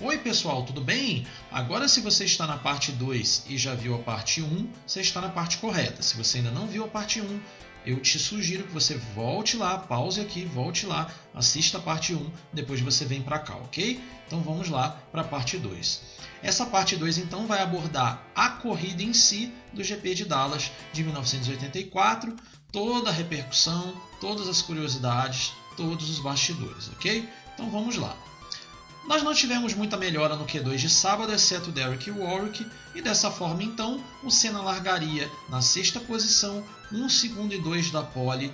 Oi pessoal, tudo bem? Agora se você está na parte 2 e já viu a parte 1, você está na parte correta. Se você ainda não viu a parte 1, eu te sugiro que você volte lá, pause aqui, volte lá, assista a parte 1, depois você vem para cá, ok? Então vamos lá para a parte 2. Essa parte 2 então vai abordar a corrida em si do GP de Dallas de 1984, toda a repercussão, todas as curiosidades, todos os bastidores, ok? Então vamos lá. Nós não tivemos muita melhora no Q2 de sábado, exceto Derek e Warwick, e dessa forma então o Senna largaria na sexta posição, 1 segundo e 2 da pole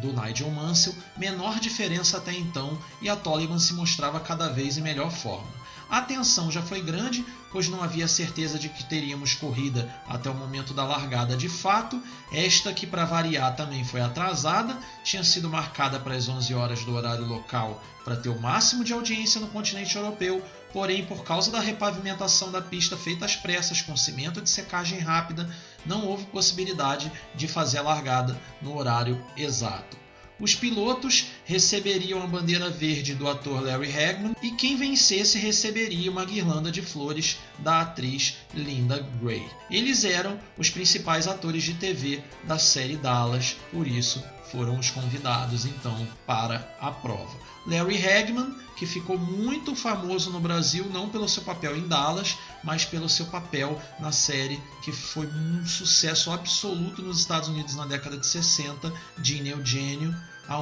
do Nigel Mansell, menor diferença até então, e a Toleman se mostrava cada vez em melhor forma. A tensão já foi grande, pois não havia certeza de que teríamos corrida até o momento da largada de fato, esta que para variar também foi atrasada, tinha sido marcada para as 11 horas do horário local para ter o máximo de audiência no continente europeu, porém por causa da repavimentação da pista feita às pressas com cimento de secagem rápida, não houve possibilidade de fazer a largada no horário exato. Os pilotos receberiam a bandeira verde do ator Larry Hagman e quem vencesse receberia uma guirlanda de flores da atriz Linda Gray. Eles eram os principais atores de TV da série Dallas, por isso foram os convidados então para a prova. Larry Hagman, que ficou muito famoso no Brasil não pelo seu papel em Dallas, mas pelo seu papel na série que foi um sucesso absoluto nos Estados Unidos na década de 60, Ginny Eugênio,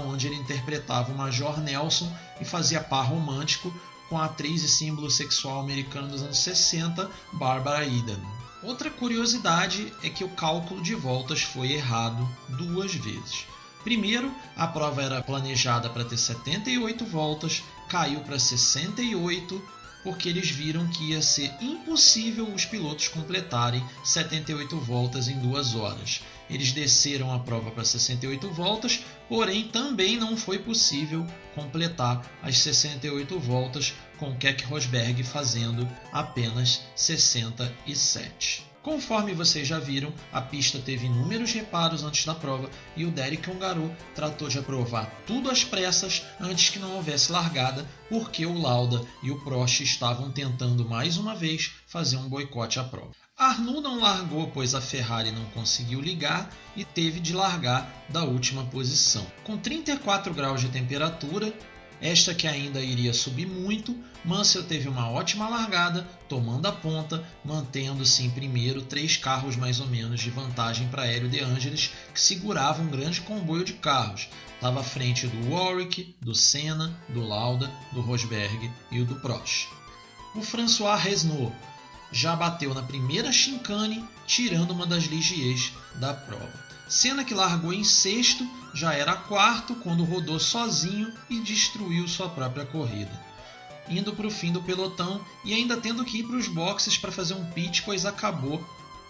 onde ele interpretava o Major Nelson e fazia par romântico com a atriz e símbolo sexual americana dos anos 60, Barbara Eden. Outra curiosidade é que o cálculo de voltas foi errado 2 vezes. Primeiro, a prova era planejada para ter 78 voltas, caiu para 68, porque eles viram que ia ser impossível os pilotos completarem 78 voltas em 2 horas. Eles desceram a prova para 68 voltas, porém também não foi possível completar as 68 voltas com Keck Rosberg fazendo apenas 67. Conforme vocês já viram, a pista teve inúmeros reparos antes da prova e o Derek Ongaro tratou de aprovar tudo às pressas antes que não houvesse largada, porque o Lauda e o Prost estavam tentando mais uma vez fazer um boicote à prova. Arnoux não largou, pois a Ferrari não conseguiu ligar e teve de largar da última posição. Com 34 graus de temperatura, esta que ainda iria subir muito, Mansell teve uma ótima largada, tomando a ponta, mantendo-se em primeiro 3 carros mais ou menos de vantagem para Hélio De Angelis, que segurava um grande comboio de carros. Estava à frente do Warwick, do Senna, do Lauda, do Rosberg e o do Prost. O François Resnaud já bateu na primeira chicane, tirando uma das Ligiers da prova. Senna, que largou em sexto, já era quarto quando rodou sozinho e destruiu sua própria corrida, indo para o fim do pelotão e ainda tendo que ir para os boxes para fazer um pit, pois acabou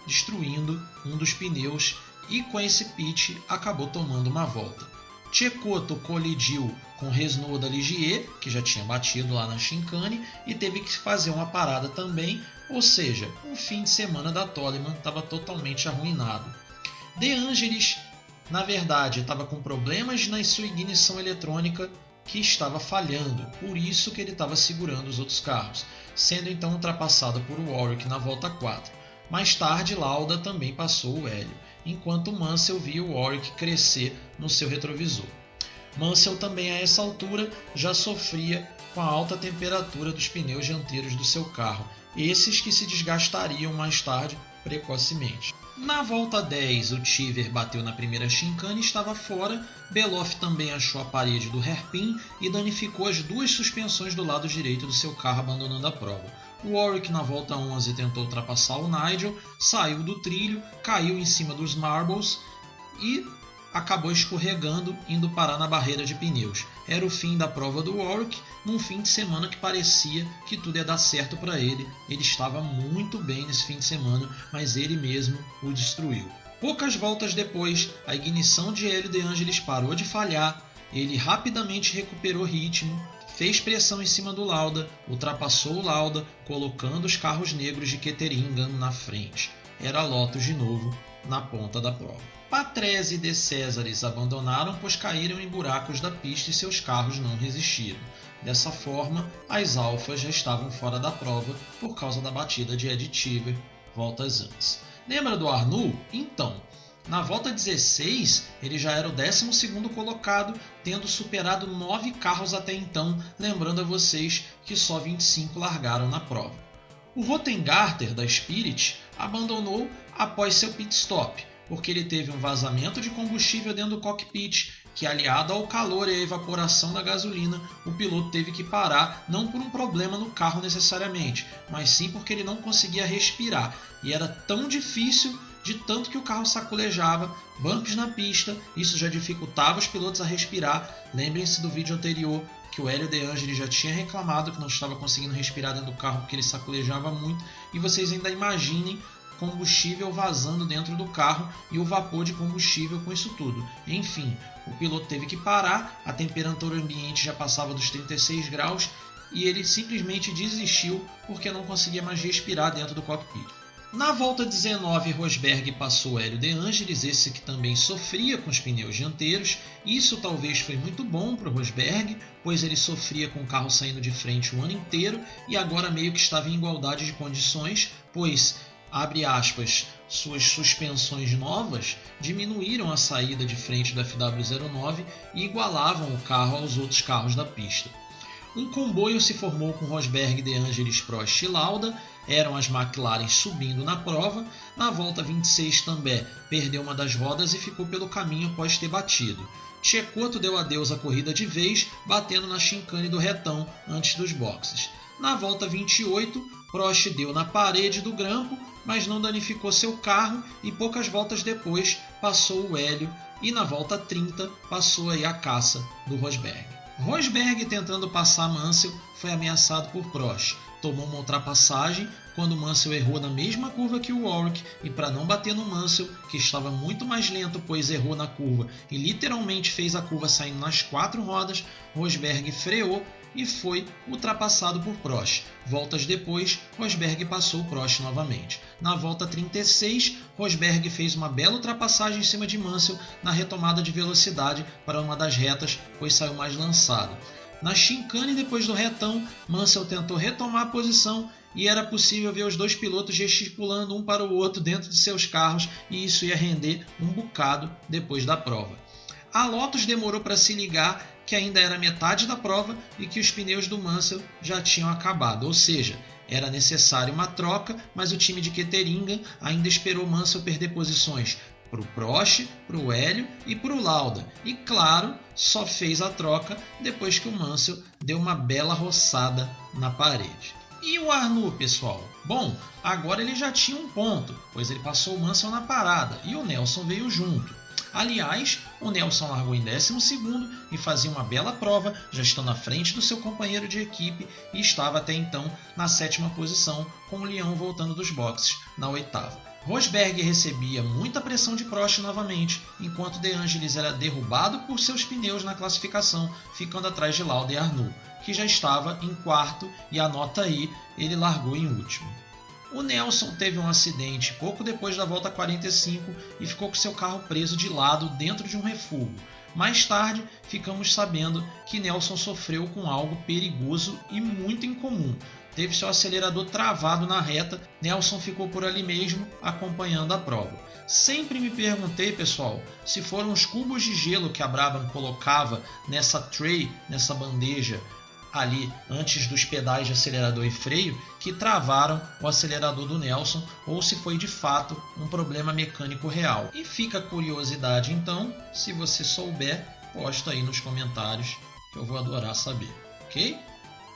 destruindo um dos pneus e com esse pit acabou tomando uma volta. Cecotto colidiu com Resnaud da Ligier, que já tinha batido lá na chicane, e teve que fazer uma parada também, ou seja, o fim de semana da Toleman estava totalmente arruinado. De Angelis, na verdade, estava com problemas na sua ignição eletrônica que estava falhando, por isso que ele estava segurando os outros carros, sendo então ultrapassado por Warwick na volta 4. Mais tarde, Lauda também passou o Hélio, enquanto Mansell via o Warwick crescer no seu retrovisor. Mansell também a essa altura já sofria com a alta temperatura dos pneus dianteiros do seu carro, esses que se desgastariam mais tarde precocemente. Na volta 10, o Cheever bateu na primeira chicane e estava fora. Beloff também achou a parede do hairpin e danificou as 2 suspensões do lado direito do seu carro, abandonando a prova. O Warwick na volta 11 tentou ultrapassar o Nigel, saiu do trilho, caiu em cima dos marbles e acabou escorregando, indo parar na barreira de pneus. Era o fim da prova do Warwick, num fim de semana que parecia que tudo ia dar certo para ele. Ele estava muito bem nesse fim de semana, mas ele mesmo o destruiu. Poucas voltas depois, a ignição de Hélio De Angelis parou de falhar, ele rapidamente recuperou ritmo, fez pressão em cima do Lauda, ultrapassou o Lauda, colocando os carros negros de Ketteringham na frente. Era Lotus de novo, na ponta da prova. Patrese e De Cesaris abandonaram, pois caíram em buracos da pista e seus carros não resistiram. Dessa forma, as alfas já estavam fora da prova por causa da batida de Ed Cheever voltas antes. Lembra do Arnoux? Então, na volta 16, ele já era o 12º colocado, tendo superado 9 carros até então, lembrando a vocês que só 25 largaram na prova. O Rottengarter, da Spirit, abandonou após seu pit stop, porque ele teve um vazamento de combustível dentro do cockpit, que aliado ao calor e à evaporação da gasolina, o piloto teve que parar, não por um problema no carro necessariamente, mas sim porque ele não conseguia respirar, e era tão difícil de tanto que o carro sacolejava, bumps na pista, isso já dificultava os pilotos a respirar. Lembrem-se do vídeo anterior que o Hélio De Angelis já tinha reclamado que não estava conseguindo respirar dentro do carro porque ele sacolejava muito, e vocês ainda imaginem combustível vazando dentro do carro e o vapor de combustível com isso tudo. Enfim, o piloto teve que parar, a temperatura ambiente já passava dos 36 graus e ele simplesmente desistiu porque não conseguia mais respirar dentro do cockpit. Na volta 19, Rosberg passou Hélio De Angelis, esse que também sofria com os pneus dianteiros. Isso talvez foi muito bom para o Rosberg, pois ele sofria com o carro saindo de frente o ano inteiro e agora meio que estava em igualdade de condições, pois, abre aspas, suas suspensões novas diminuíram a saída de frente da FW09 e igualavam o carro aos outros carros da pista. Um comboio se formou com Rosberg, De Angelis, Prost e Lauda, eram as McLaren subindo na prova. Na volta 26 também perdeu uma das rodas e ficou pelo caminho após ter batido. Tchecoto deu adeus à corrida de vez, batendo na chicane do retão antes dos boxes. Na volta 28, Prost deu na parede do grampo, mas não danificou seu carro e poucas voltas depois passou o Hélio e na volta 30 passou aí a caça do Rosberg. Rosberg, tentando passar Mansell, foi ameaçado por Prost. Tomou uma ultrapassagem quando Mansell errou na mesma curva que o Warwick e para não bater no Mansell, que estava muito mais lento pois errou na curva e literalmente fez a curva saindo nas 4 rodas, Rosberg freou e foi ultrapassado por Prost. Voltas depois, Rosberg passou Prost novamente. Na volta 36, Rosberg fez uma bela ultrapassagem em cima de Mansell na retomada de velocidade para uma das retas, pois saiu mais lançado. Na chicane depois do retão, Mansell tentou retomar a posição e era possível ver os dois pilotos gesticulando um para o outro dentro de seus carros e isso ia render um bocado depois da prova. A Lotus demorou para se ligar que ainda era metade da prova e que os pneus do Mansell já tinham acabado, ou seja, era necessário uma troca, mas o time de Ketteringen ainda esperou Mansell perder posições para o Prost, para o Hélio e para o Lauda. E claro, só fez a troca depois que o Mansell deu uma bela roçada na parede. E o Arnoux, pessoal? Bom, agora ele já tinha um ponto, pois ele passou o Mansell na parada e o Nelson veio junto. Aliás, o Nelson largou em 12º e fazia uma bela prova, já estando à frente do seu companheiro de equipe e estava até então na 7ª posição, com o Leão voltando dos boxes na 8ª. Rosberg recebia muita pressão de Prost novamente, enquanto De Angelis era derrubado por seus pneus na classificação, ficando atrás de Lauda e Arnoux, que já estava em 4º e anota aí, ele largou em último. O Nelson teve um acidente pouco depois da volta 45 e ficou com seu carro preso de lado dentro de um refúgio. Mais tarde, ficamos sabendo que Nelson sofreu com algo perigoso e muito incomum. Teve seu acelerador travado na reta, Nelson ficou por ali mesmo acompanhando a prova. Sempre me perguntei, pessoal, se foram os cubos de gelo que a Brabham colocava nessa tray, nessa bandeja, ali antes dos pedais de acelerador e freio que travaram o acelerador do Nelson ou se foi de fato um problema mecânico real. E fica a curiosidade então, se você souber, posta aí nos comentários que eu vou adorar saber, ok?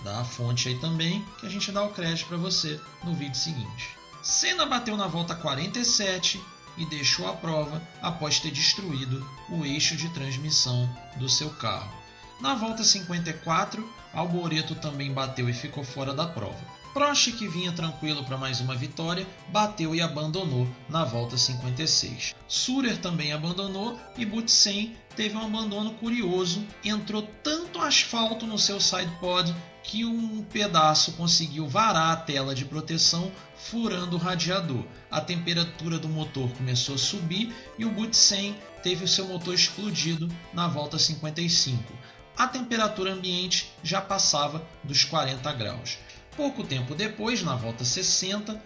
Dá a fonte aí também que a gente dá o crédito para você no vídeo seguinte. Senna bateu na volta 47 e deixou a prova após ter destruído o eixo de transmissão do seu carro. Na volta 54, Alboreto também bateu e ficou fora da prova. Prost, que vinha tranquilo para mais uma vitória, bateu e abandonou na volta 56. Surer também abandonou e Butsen teve um abandono curioso, entrou tanto asfalto no seu sidepod que um pedaço conseguiu varar a tela de proteção, furando o radiador. A temperatura do motor começou a subir e o Butsen teve o seu motor explodido na volta 55. A temperatura ambiente já passava dos 40 graus. Pouco tempo depois, na volta 60,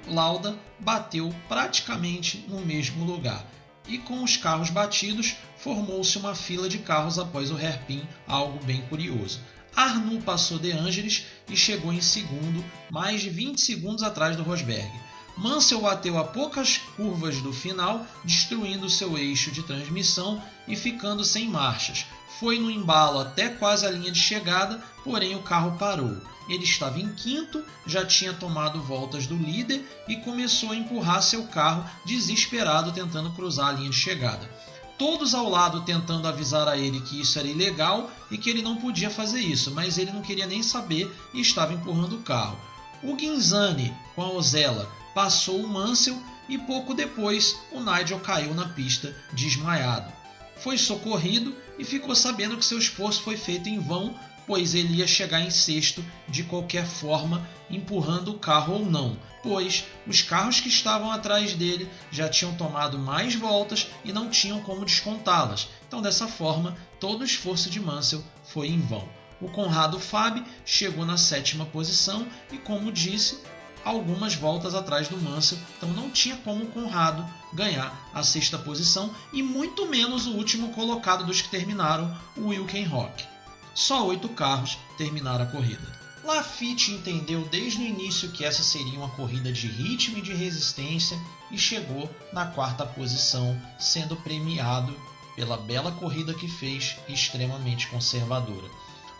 o Lauda bateu praticamente no mesmo lugar. E com os carros batidos, formou-se uma fila de carros após o hairpin, algo bem curioso. Arnoux passou De Angelis e chegou em segundo, mais de 20 segundos atrás do Rosberg. Mansell bateu a poucas curvas do final, destruindo seu eixo de transmissão e ficando sem marchas. Foi no embalo até quase a linha de chegada, porém o carro parou. Ele estava em quinto, já tinha tomado voltas do líder e começou a empurrar seu carro desesperado tentando cruzar a linha de chegada. Todos ao lado tentando avisar a ele que isso era ilegal e que ele não podia fazer isso, mas ele não queria nem saber e estava empurrando o carro. O Ghinzani, com a Ozella, passou o Mansell e pouco depois o Nigel caiu na pista desmaiado. Foi socorrido e ficou sabendo que seu esforço foi feito em vão, pois ele ia chegar em sexto de qualquer forma, empurrando o carro ou não, pois os carros que estavam atrás dele já tinham tomado mais voltas e não tinham como descontá-las. Então, dessa forma, todo o esforço de Mansell foi em vão. O Conrado Fabi chegou na sétima posição e, como disse, algumas voltas atrás do Mansell, então não tinha como o Conrado ganhar a sexta posição e muito menos o último colocado dos que terminaram, o Hülkenberg. Só 8 carros terminaram a corrida. Laffite entendeu desde o início que essa seria uma corrida de ritmo e de resistência e chegou na quarta posição, sendo premiado pela bela corrida que fez e extremamente conservadora.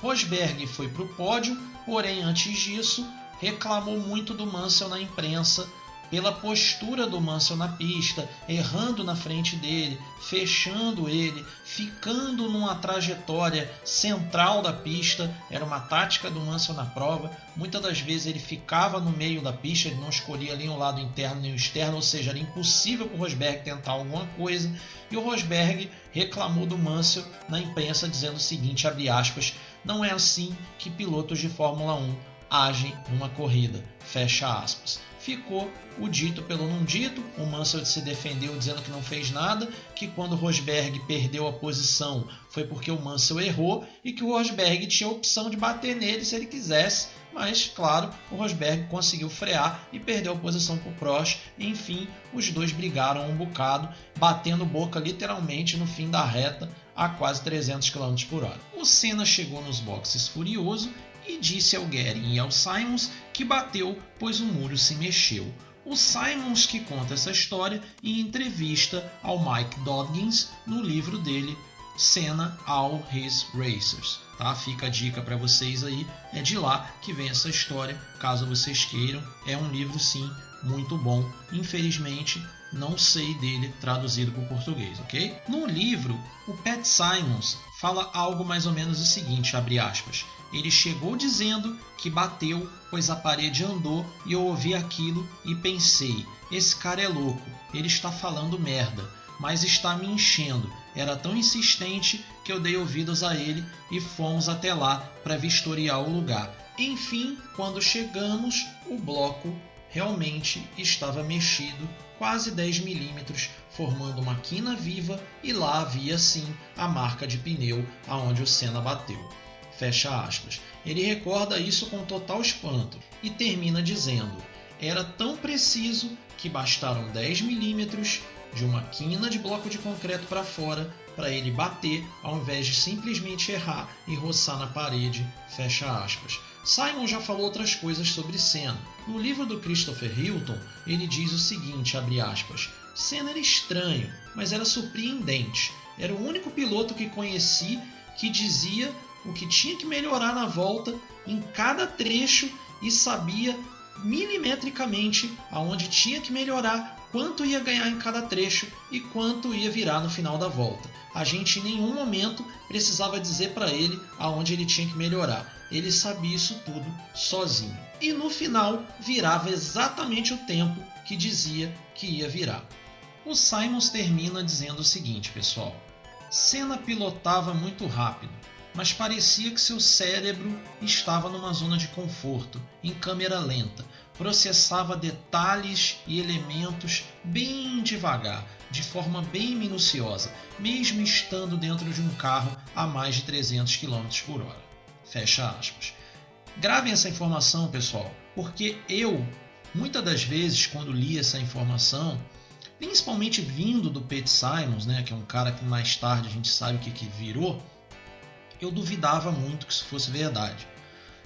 Rosberg foi para o pódio, porém antes disso reclamou muito do Mansell na imprensa, pela postura do Mansell na pista, errando na frente dele, fechando ele, ficando numa trajetória central da pista. Era uma tática do Mansell na prova. Muitas das vezes ele ficava no meio da pista, ele não escolhia nem o lado interno nem o externo, ou seja, era impossível para o Rosberg tentar alguma coisa. E o Rosberg reclamou do Mansell na imprensa dizendo o seguinte, abre aspas, não é assim que pilotos de Fórmula 1 agem numa corrida, fecha aspas. Ficou o dito pelo não dito, o Mansell se defendeu dizendo que não fez nada, que quando o Rosberg perdeu a posição foi porque o Mansell errou e que o Rosberg tinha a opção de bater nele se ele quisesse, mas claro, o Rosberg conseguiu frear e perdeu a posição para o Prost. Enfim, os dois brigaram um bocado, batendo boca literalmente no fim da reta a quase 300 km por hora. O Senna chegou nos boxes furioso e disse ao Guerin e ao Simons que bateu, pois o muro se mexeu. O Simons que conta essa história em entrevista ao Mike Dodgins no livro dele Senna All His Racers. Tá? Fica a dica para vocês aí, é de lá que vem essa história, caso vocês queiram. É um livro sim, muito bom. Infelizmente, não sei dele traduzido para o português, ok? No livro, o Pat Simons fala algo mais ou menos o seguinte, abre aspas, ele chegou dizendo que bateu, pois a parede andou e eu ouvi aquilo e pensei, esse cara é louco, ele está falando merda, mas está me enchendo. Era tão insistente que eu dei ouvidos a ele e fomos até lá para vistoriar o lugar. Enfim, quando chegamos, o bloco realmente estava mexido quase 10 milímetros, formando uma quina viva e lá havia sim a marca de pneu aonde o Senna bateu. Fecha aspas. Ele recorda isso com total espanto e termina dizendo: era tão preciso que bastaram 10 milímetros de uma quina de bloco de concreto para fora para ele bater ao invés de simplesmente errar e roçar na parede. Fecha aspas. Simon já falou outras coisas sobre Senna. No livro do Christopher Hilton, ele diz o seguinte, abre aspas, Senna era estranho, mas era surpreendente. Era o único piloto que conheci que dizia o que tinha que melhorar na volta em cada trecho e sabia milimetricamente aonde tinha que melhorar, quanto ia ganhar em cada trecho e quanto ia virar no final da volta. A gente em nenhum momento precisava dizer para ele aonde ele tinha que melhorar. Ele sabia isso tudo sozinho. E no final virava exatamente o tempo que dizia que ia virar. O Simons termina dizendo o seguinte, pessoal. Senna pilotava muito rápido. mas parecia que seu cérebro estava numa zona de conforto, em câmera lenta. Processava detalhes e elementos bem devagar, de forma bem minuciosa, mesmo estando dentro de um carro a mais de 300 km por hora. Fecha aspas. Gravem essa informação, pessoal, porque eu, muitas das vezes, quando li essa informação, principalmente vindo do Pete Simons, né, que é um cara que mais tarde a gente sabe o que virou, eu duvidava muito que isso fosse verdade.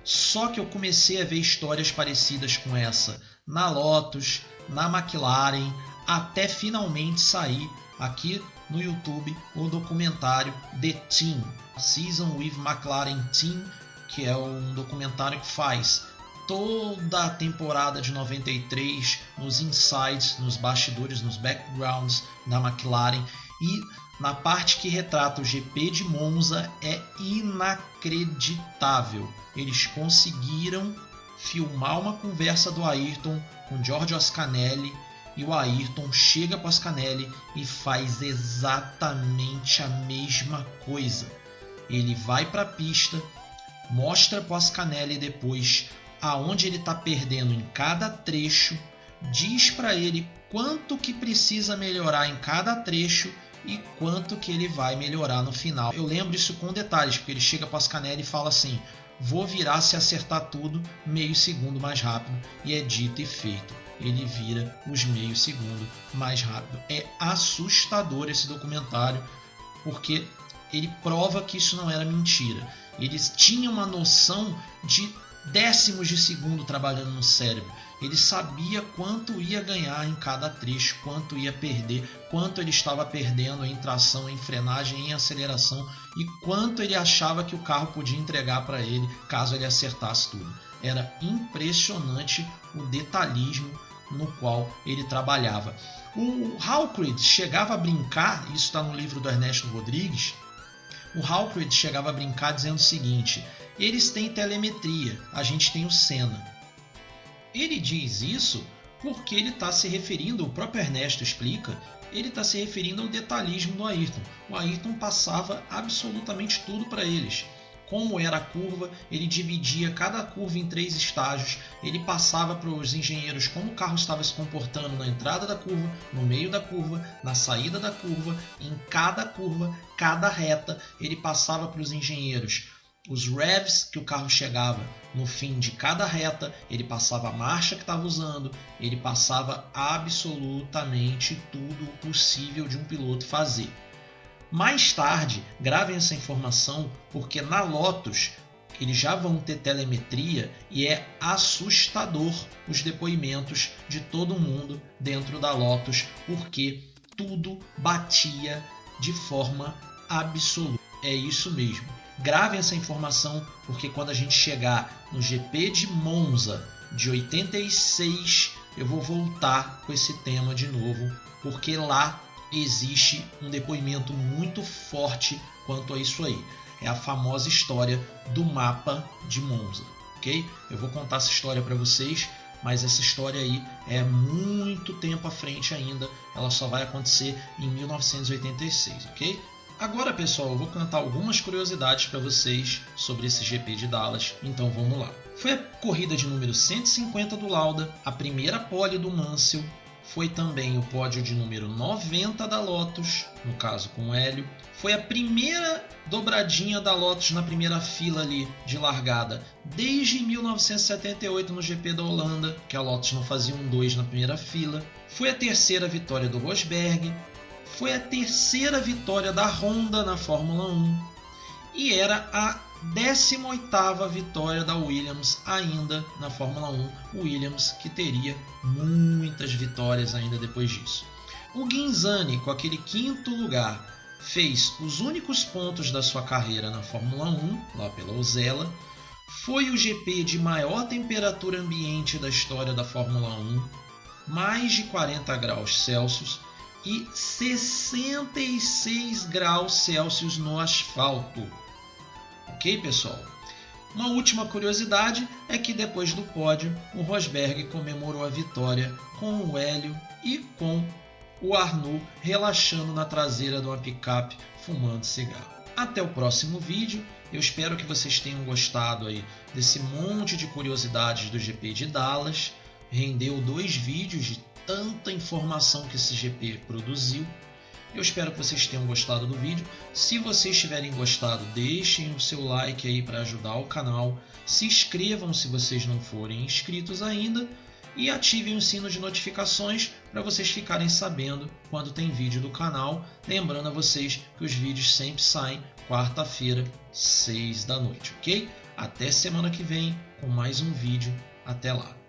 Só que eu comecei a ver histórias parecidas com essa na Lotus, na McLaren, até finalmente sair aqui no YouTube o documentário The Team, Season with McLaren Team, que é um documentário que faz toda a temporada de 93 nos insides, nos bastidores, nos backgrounds da McLaren, e na parte que retrata o GP de Monza é inacreditável. Eles conseguiram filmar uma conversa do Ayrton com George Oscanelli, e o Ayrton chega para o Oscanelli e faz exatamente a mesma coisa. Ele vai para a pista, mostra para o Oscanelli depois aonde ele está perdendo em cada trecho, diz para ele quanto que precisa melhorar em cada trecho e quanto que ele vai melhorar no final. Eu lembro isso com detalhes, porque ele chega para o Oscanelli e fala assim: vou virar se acertar tudo meio segundo mais rápido, e é dito e feito. Ele vira os meio segundo mais rápido. É assustador esse documentário, porque ele prova que isso não era mentira. Eles tinham uma noção de décimos de segundo trabalhando no cérebro. Ele sabia quanto ia ganhar em cada trecho, quanto ia perder, quanto ele estava perdendo em tração, em frenagem, em aceleração, e quanto ele achava que o carro podia entregar para ele caso ele acertasse tudo. Era impressionante o detalhismo no qual ele trabalhava. O Hawkrid chegava a brincar, isso está no livro do Ernesto Rodrigues, o Hawkrid chegava a brincar dizendo o seguinte: eles têm telemetria, a gente tem o Senna. Ele diz isso porque ele está se referindo, o próprio Ernesto explica, ele está se referindo ao detalhismo do Ayrton. O Ayrton passava absolutamente tudo para eles. Como era a curva, ele dividia cada curva em 3 estágios, ele passava para os engenheiros como o carro estava se comportando na entrada da curva, no meio da curva, na saída da curva, em cada curva, cada reta, ele passava para os engenheiros os revs que o carro chegava no fim de cada reta, ele passava a marcha que estava usando, ele passava absolutamente tudo possível de um piloto fazer. Mais tarde, gravem essa informação, porque na Lotus eles já vão ter telemetria e é assustador os depoimentos de todo mundo dentro da Lotus, porque tudo batia de forma absoluta. É isso mesmo. Gravem essa informação, porque quando a gente chegar no GP de Monza de 86, eu vou voltar com esse tema de novo, porque lá existe um depoimento muito forte quanto a isso aí. É a famosa história do mapa de Monza, ok? Eu vou contar essa história para vocês, mas essa história aí é muito tempo à frente ainda. Ela só vai acontecer em 1986, ok? Agora, pessoal, eu vou contar algumas curiosidades para vocês sobre esse GP de Dallas, então vamos lá. Foi a corrida de número 150 do Lauda, a primeira pole do Mansell, foi também o pódio de número 90 da Lotus, no caso com o Hélio. Foi a primeira dobradinha da Lotus na primeira fila ali de largada desde 1978 no GP da Holanda, que a Lotus não fazia 1-2 na primeira fila. Foi a terceira vitória do Rosberg. Foi a terceira vitória da Honda na Fórmula 1 e era a 18ª vitória da Williams ainda na Fórmula 1, Williams que teria muitas vitórias ainda depois disso. O Ghinzani, com aquele 5º lugar, fez os únicos pontos da sua carreira na Fórmula 1, lá pela Osella. Foi o GP de maior temperatura ambiente da história da Fórmula 1, mais de 40 graus Celsius, e 66 graus Celsius no asfalto. Ok, pessoal? Uma última curiosidade é que depois do pódio, o Rosberg comemorou a vitória com o Hélio e com o Arnoux relaxando na traseira de uma picape fumando cigarro. Até o próximo vídeo. Eu espero que vocês tenham gostado aí desse monte de curiosidades do GP de Dallas. Rendeu 2 vídeos de tanta informação que esse GP produziu. Eu espero que vocês tenham gostado do vídeo. Se vocês tiverem gostado, deixem o seu like aí para ajudar o canal. Se inscrevam se vocês não forem inscritos ainda. E ativem o sino de notificações para vocês ficarem sabendo quando tem vídeo do canal. Lembrando a vocês que os vídeos sempre saem quarta-feira, 6 da noite, ok? Até semana que vem com mais um vídeo. Até lá!